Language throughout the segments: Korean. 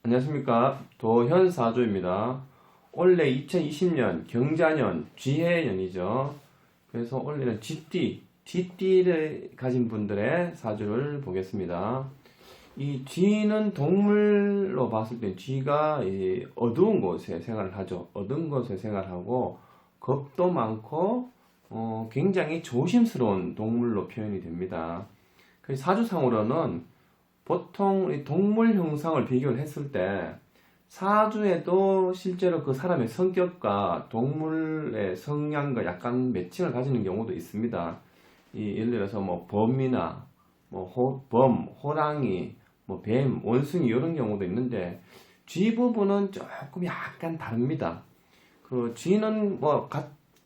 안녕하십니까. 도현사조입니다. 원래 2020년 경자년 쥐해년이죠. 그래서 원래는 쥐띠를 가진 분들의 사주를 보겠습니다. 이 쥐는 동물로 봤을 때 쥐가 이 어두운 곳에 생활을 하죠. 어두운 곳에 생활하고 겁도 많고 굉장히 조심스러운 동물로 표현이 됩니다. 그 사주상으로는 보통 이 동물 형상을 비교를 했을 때 사주에도 실제로 그 사람의 성격과 동물의 성향과 약간 매칭을 가지는 경우도 있습니다. 예를 들어서 뭐 범이나 범, 호랑이, 뭐 뱀, 원숭이 이런 경우도 있는데 쥐 부분은 조금 약간 다릅니다. 그 쥐는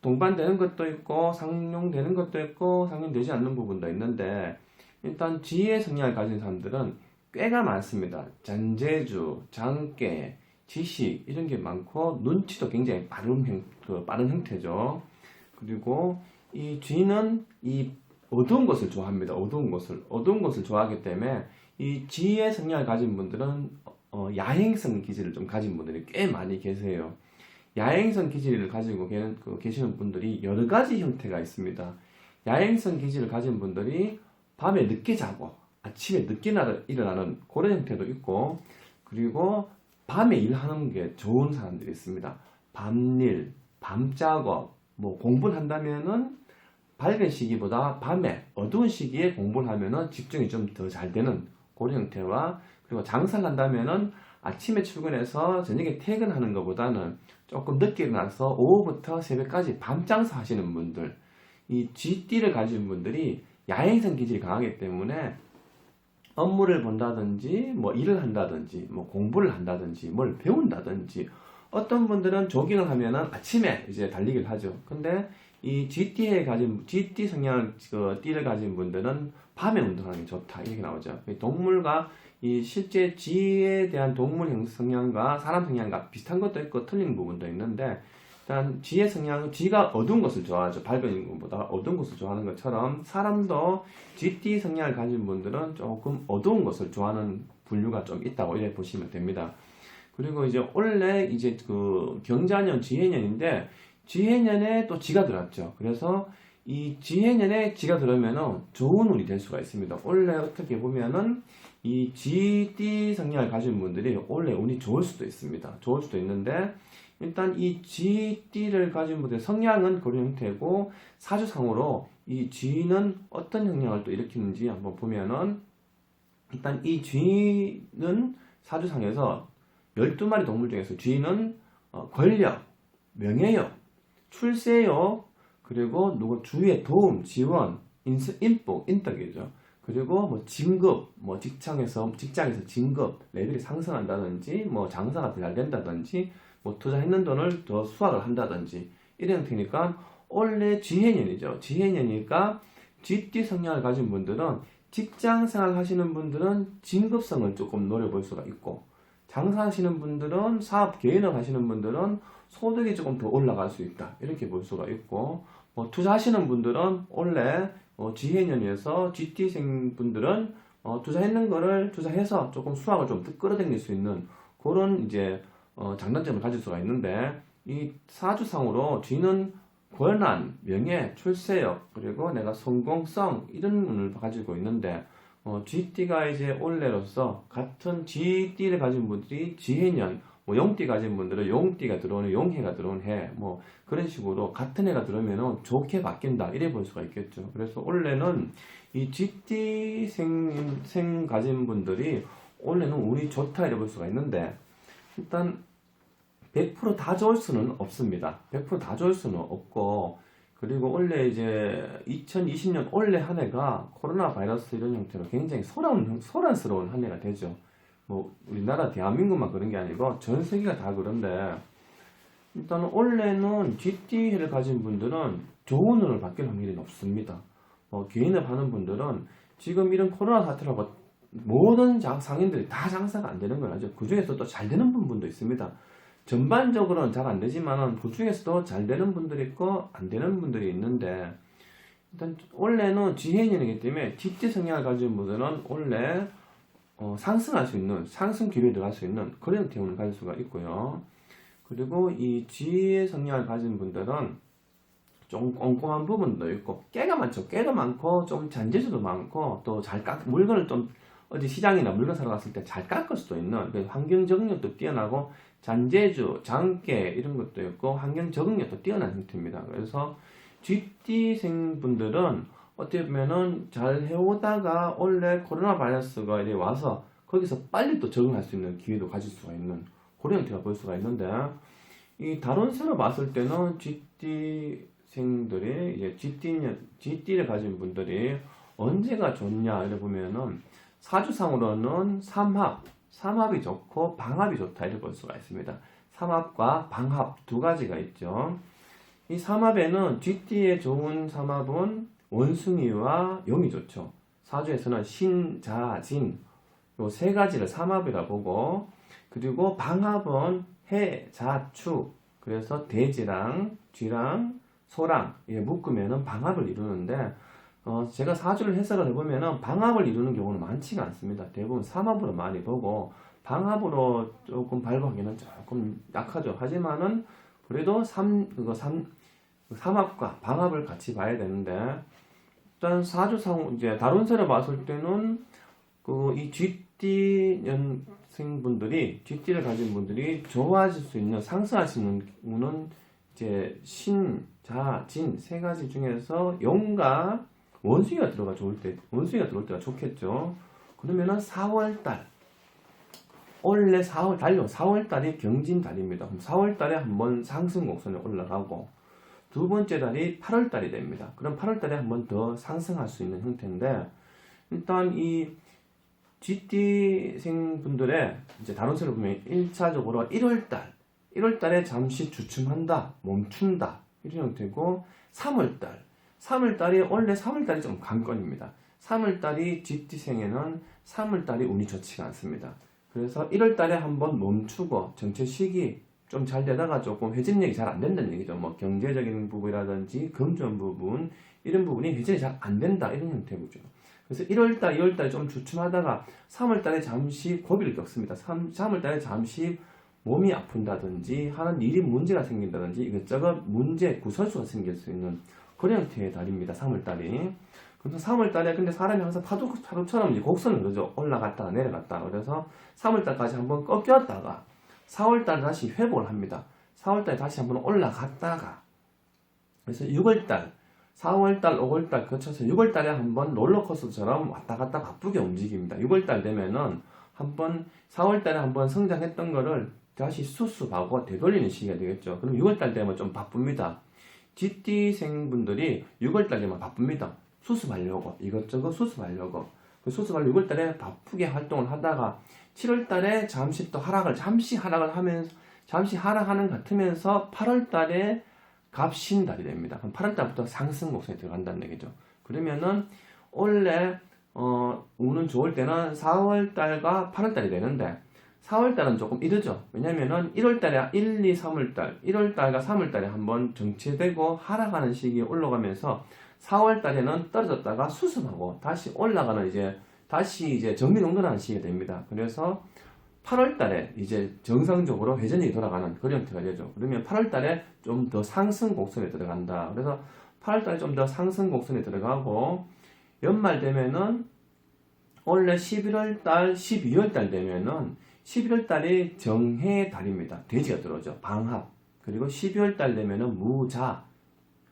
동반되는 것도 있고 상용되는 것도 있고 상용되지 않는 부분도 있는데 일단 쥐의 성향을 가진 사람들은 꽤가 많습니다. 잔재주, 장깨, 지식 이런 게 많고 눈치도 굉장히 빠른 형태죠. 그리고 이 쥐는 이 어두운 것을 좋아합니다. 어두운 것을 좋아하기 때문에 이 쥐의 성향을 가진 분들은 야행성 기질을 좀 가진 분들이 꽤 많이 계세요. 야행성 기질을 가지고 계시는 분들이 여러 가지 형태가 있습니다. 야행성 기질을 가진 분들이 밤에 늦게 자고 아침에 늦게 일어나는 그런 형태도 있고, 그리고 밤에 일하는 게 좋은 사람들이 있습니다. 밤일, 밤작업, 뭐 공부를 한다면은 밝은 시기보다 밤에 어두운 시기에 공부를 하면은 집중이 좀 더 잘 되는 그런 형태와, 그리고 장사를 한다면은 아침에 출근해서 저녁에 퇴근하는 것보다는 조금 늦게 일어나서 오후부터 새벽까지 밤 장사 하시는 분들, 이 쥐띠를 가진 분들이 야행성 기질이 강하기 때문에 업무를 본다든지 뭐 일을 한다든지 뭐 공부를 한다든지 뭘 배운다든지, 어떤 분들은 조깅을 하면은 아침에 이제 달리기를 하죠. 근데 이 GT 성향 띠를 가진 분들은 밤에 운동하는 게 좋다 이렇게 나오죠. 동물과 이 실제 G에 대한 동물 성향과 사람 성향과 비슷한 것도 있고 틀린 부분도 있는데, 일단 G의 성향은 G가 어두운 것을 좋아하죠. 밝은 것보다 어두운 것을 좋아하는 것처럼 사람도 GT 성향을 가진 분들은 조금 어두운 것을 좋아하는 분류가 좀 있다고 이렇게 보시면 됩니다. 그리고 이제 원래 이제 그 경자년 지해년인데 지해년에 또 지가 들었죠. 그래서 이 지해년에 지가 들으면은 좋은 운이 될 수가 있습니다. 원래 어떻게 보면은 이 GT 성향을 가진 분들이 원래 운이 좋을 수도 있습니다. 좋을 수도 있는데, 일단 이 GT를 가진 분들의 성향은 그런 형태고, 사주상으로 이 G는 어떤 영향을 또 일으키는지 한번 보면은, 일단 이 G는 사주상에서 12마리 동물 중에서 G는 권력, 명예욕, 출세욕, 그리고 누구 주위의 도움, 지원, 인복, 인덕이죠. 그리고 뭐 진급, 뭐 직장에서 진급, 레벨이 상승한다든지, 뭐 장사가 잘 된다든지, 뭐 투자했는 돈을 더 수확을 한다든지 이런 형태니까 원래 지해년이죠. 지해년이니까 GT 성향을 가진 분들은 직장 생활 하시는 분들은 진급성을 조금 노려볼 수가 있고, 장사하시는 분들은 사업 개인을 하시는 분들은 소득이 조금 더 올라갈 수 있다 이렇게 볼 수가 있고, 뭐 투자하시는 분들은 원래 지해년에서 GT생 분들은 투자했는 거를 투자해서 조금 수확을 좀 끌어당길 수 있는 그런 이제 장단점을 가질 수가 있는데, 이 사주상으로 G는 권한, 명예, 출세력, 그리고 내가 성공성 이런 운을 가지고 있는데, GT가 이제 올해로서 같은 GT를 가진 분들이 지해년, 뭐 용띠 가진 분들은 용띠가 들어오는 용해가 들어오는 해, 뭐 그런 식으로 같은 해가 들어오면은 좋게 바뀐다 이래 볼 수가 있겠죠. 그래서 올해는 이 GT 생 가진 분들이 올해는 운이 좋다 이래 볼 수가 있는데, 일단 100%다 좋을 수는 없습니다. 100%다 좋을 수는 없고, 그리고 원래 이제 2020년 올해 한 해가 코로나 바이러스 이런 형태로 굉장히 소란스러운 한 해가 되죠. 뭐 우리나라 대한민국만 그런 게 아니고 전 세계가 다 그런데, 일단 원래는 GT를 가진 분들은 좋은 운을 받길 확률이 높습니다. 개인을 하는 분들은 지금 이런 코로나 사태라고 모든 상인들이 다 장사가 안 되는 건 아니죠. 그 중에서 또 잘 되는 분도 있습니다. 전반적으로는 잘 안 되지만은 그 중에서도 잘 되는 분들이 있고 안 되는 분들이 있는데, 일단 원래는 지해년이기 때문에 GT 성향을 가진 분들은 원래 상승할 수 있는, 상승 기류에 들어갈 수 있는 그런 형태를 가질 수가 있고요. 그리고 이 G의 성향을 가진 분들은 좀 꼼꼼한 부분도 있고, 깨가 많죠. 깨도 많고, 좀 잔재주도 많고, 또 잘 물건을 좀, 어디 시장이나 물건 사러 갔을 때 잘 깎을 수도 있는, 환경 적응력도 뛰어나고, 잔재주, 장깨, 이런 것도 있고, 환경 적응력도 뛰어난 형태입니다. 그래서, GT생 분들은 어떻게 보면은 잘 해오다가, 원래 코로나 바이러스가 이제 와서, 거기서 빨리 또 적응할 수 있는 기회도 가질 수가 있는, 그런 형태가 볼 수가 있는데, 이 다른새로 봤을 때는 GT생들이 이제 GT를 가진 분들이 언제가 좋냐 이래 보면은 사주상으로는 삼합이 좋고 방합이 좋다 이렇게 볼 수가 있습니다. 삼합과 방합 두 가지가 있죠. 이 삼합에는 GT에 좋은 삼합은 원숭이와 용이 좋죠. 사주에서는 신, 자, 진 요 세 가지를 삼합이라 보고, 그리고 방합은 해, 자, 추. 그래서 돼지랑 쥐랑 소랑 묶으면은 방합을 이루는데, 제가 사주를 해석을 해보면은 방합을 이루는 경우는 많지가 않습니다. 대부분 삼합으로 많이 보고, 방합으로 조금 발광하기는 조금 약하죠. 하지만은 그래도 삼합과 방합을 같이 봐야 되는데, 일단 사주상 이제 다른새로 봤을 때는 이 GT를 가진 분들이 좋아질 수 있는, 상승할 수 있는 운은 이제 신, 자, 진 세 가지 중에서 용과 원숭이가 들어올 때가 좋겠죠. 그러면은 4월달, 원래 4월달이 경진달입니다. 그럼 4월달에 한번 상승 곡선에 올라가고, 두 번째 달이 8월달이 됩니다. 그럼 8월달에 한번 더 상승할 수 있는 형태인데, 일단 이 GT생 분들의 이제 다른새로 보면 1차적으로 1월달에 잠시 주춤한다, 멈춘다 이런 형태고, 3월달이 원래 3월달이 좀 관건입니다. 3월달이 GT생에는 3월달이 운이 좋지가 않습니다. 그래서 1월달에 한번 멈추고 정체 시기 좀 잘 되다가 조금 회전력이 잘 안 된다는 얘기죠. 뭐 경제적인 부분이라든지 금전 부분 이런 부분이 회전이 잘 안 된다 이런 형태죠. 그래서 1월달, 2월달 좀 주춤하다가 3월달에 잠시 고비를 겪습니다. 3월달에 잠시 몸이 아픈다든지 하는 일이 문제가 생긴다든지 이것저것 문제, 구설수가 생길 수 있는 그런 형태의 달입니다. 3월달이. 그래서 3월달에 근데 사람이 항상 파도처럼 이제 곡선을 그러죠. 올라갔다가 내려갔다. 그래서 3월달까지 한번 꺾였다가 4월달 다시 회복을 합니다. 4월달에 다시 한번 올라갔다가, 그래서 6월달, 4월달, 5월달 거쳐서 6월달에 한번 롤러코스터처럼 왔다 갔다 바쁘게 움직입니다. 6월달 되면은 한번 4월달에 한번 성장했던 거를 다시 수습하고 되돌리는 시기가 되겠죠. 그럼 6월달 되면 좀 바쁩니다. GT생분들이 6월달 되면 바쁩니다. 수습하려고, 이것저것 수습하려고. 그 수습하려고 6월달에 바쁘게 활동을 하다가 7월달에 잠시 하락하는 것 같으면서 8월달에 갑신달이 됩니다. 그럼 8월달부터 상승 곡선에 들어간다는 얘기죠. 그러면은 원래 운은 좋을 때는 4월달과 8월달이 되는데 4월달은 조금 이르죠. 왜냐면은 1월달에 1, 2, 3월달, 1월달과 3월달에 한번 정체되고 하락하는 시기에 올라가면서 4월달에는 떨어졌다가 수습하고 다시 올라가는 다시 정리정돈하는 시기가 됩니다. 그래서 8월달에 이제 정상적으로 회전이 돌아가는 그런 형태가 되죠. 그러면 8월달에 좀 더 상승 곡선에 들어간다. 그래서 8월달에 좀 더 상승 곡선에 들어가고, 연말 되면은 원래 11월달, 12월달 되면은 11월달이 정해의 달입니다. 돼지가 들어오죠. 방합. 그리고 12월달 되면은 무자.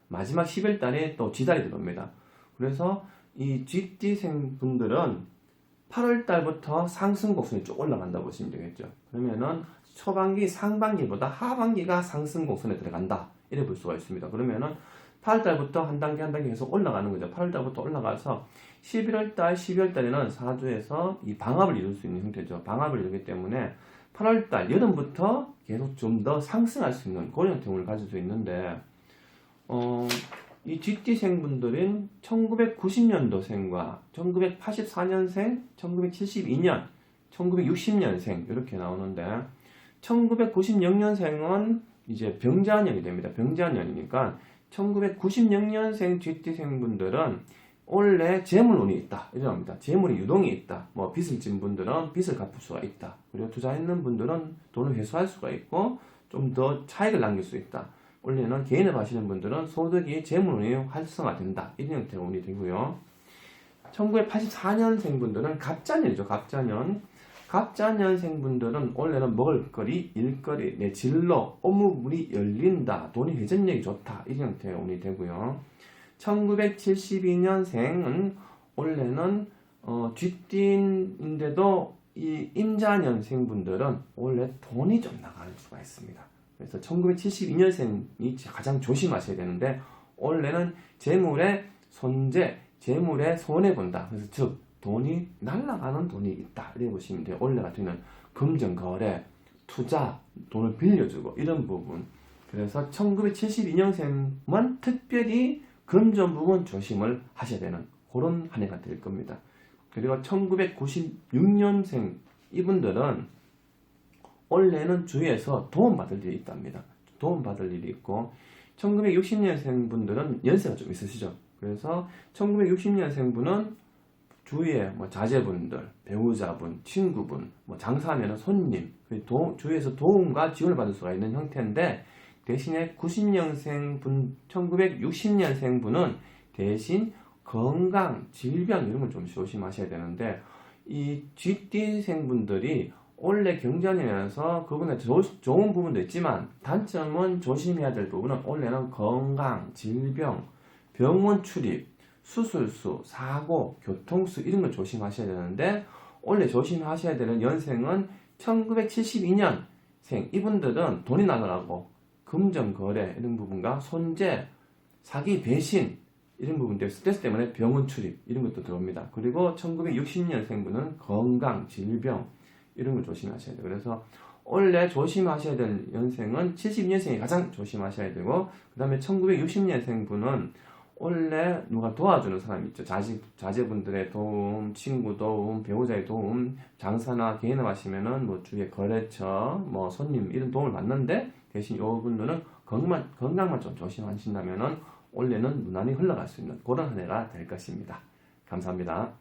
마지막 12월달에 또 쥐달이 들어옵니다. 그래서 이 GT생 분들은 8월달부터 상승 곡선이 쭉 올라간다 보시면 되겠죠. 그러면은 초반기, 상반기보다 하반기가 상승 곡선에 들어간다. 이래 볼 수가 있습니다. 그러면은 8월달부터 한 단계 한 단계 계속 올라가는 거죠. 8월달부터 올라가서 11월달, 12월달에는 사주에서 이 방합을 이룰 수 있는 형태죠. 방합을 이루기 때문에 8월달, 여름부터 계속 좀 더 상승할 수 있는 그런 형태를 가질 수 있는데, 이 GT생분들은 1990년도생과 1984년생, 1972년, 1960년생 이렇게 나오는데, 1990년생은 이제 병자년이 됩니다. 병자년이니까 1990년생 GT생분들은 원래 재물운이 있다 이런 겁니다. 재물이 유동이 있다. 뭐 빚을 진 분들은 빚을 갚을 수가 있다. 그리고 투자했는 분들은 돈을 회수할 수가 있고 좀 더 차익을 남길 수 있다. 원래는 개인을 하시는 분들은 소득이 재물운이 활성화된다 이런 형태의 운이 되고요. 1984년생 분들은 갑자년이죠. 갑자년생 분들은 원래는 먹을거리, 일거리, 내 진로, 업무문이 열린다, 돈이 회전력이 좋다 이런 형태의 운이 되고요. 1972년생은 원래는 쥐띠인데도 이 임자년생 분들은 원래 돈이 좀 나갈 수가 있습니다. 그래서 1972년생이 가장 조심하셔야 되는데 원래는 재물의 손재, 재물의 손해 본다. 그래서 즉 돈이 날아가는 돈이 있다 이렇게 보시면 돼요. 원래 같은 경우는 금전 거래, 투자, 돈을 빌려주고 이런 부분. 그래서 1972년생만 특별히 금전 부분 조심을 하셔야 되는 그런 한 해가 될 겁니다. 그리고 1996년생 이분들은 원래는 주위에서 도움받을 일이 있답니다. 도움받을 일이 있고 1960년생 분들은 연세가 좀 있으시죠. 그래서 1960년생 분은 주위에 뭐 자제분들, 배우자분, 친구분, 뭐 장사하면 손님, 주위에서 도움과 지원을 받을 수가 있는 형태인데 대신에 90년생 분, 1960년생 분은 대신 건강, 질병 이런 걸 좀 조심하셔야 되는데 이 쥐띠생 분들이 원래 경전이라서 그분의 좋은 부분도 있지만 단점은 조심해야 될 부분은 원래는 건강, 질병, 병원 출입, 수술수, 사고, 교통수 이런 걸 조심하셔야 되는데 원래 조심하셔야 되는 연생은 1972년생 이분들은 돈이 나가라고 금전 거래 이런 부분과 손재, 사기, 배신 이런 부분들 스트레스 때문에 병원 출입 이런 것도 들어옵니다. 그리고 1960년생분은 건강, 질병 이런 걸 조심하셔야 돼요. 그래서 원래 조심하셔야 될 연생은 72년생이 가장 조심하셔야 되고 그 다음에 1960년생분은 원래 누가 도와주는 사람이 있죠. 자제분들의 도움, 친구 도움, 배우자의 도움, 장사나 개인을 하시면은 뭐 주위에 거래처, 뭐 손님 이런 도움을 받는데 대신 이분들은 건강만 좀 조심하신다면은 원래는 무난히 흘러갈 수 있는 그런 한 해가 될 것입니다. 감사합니다.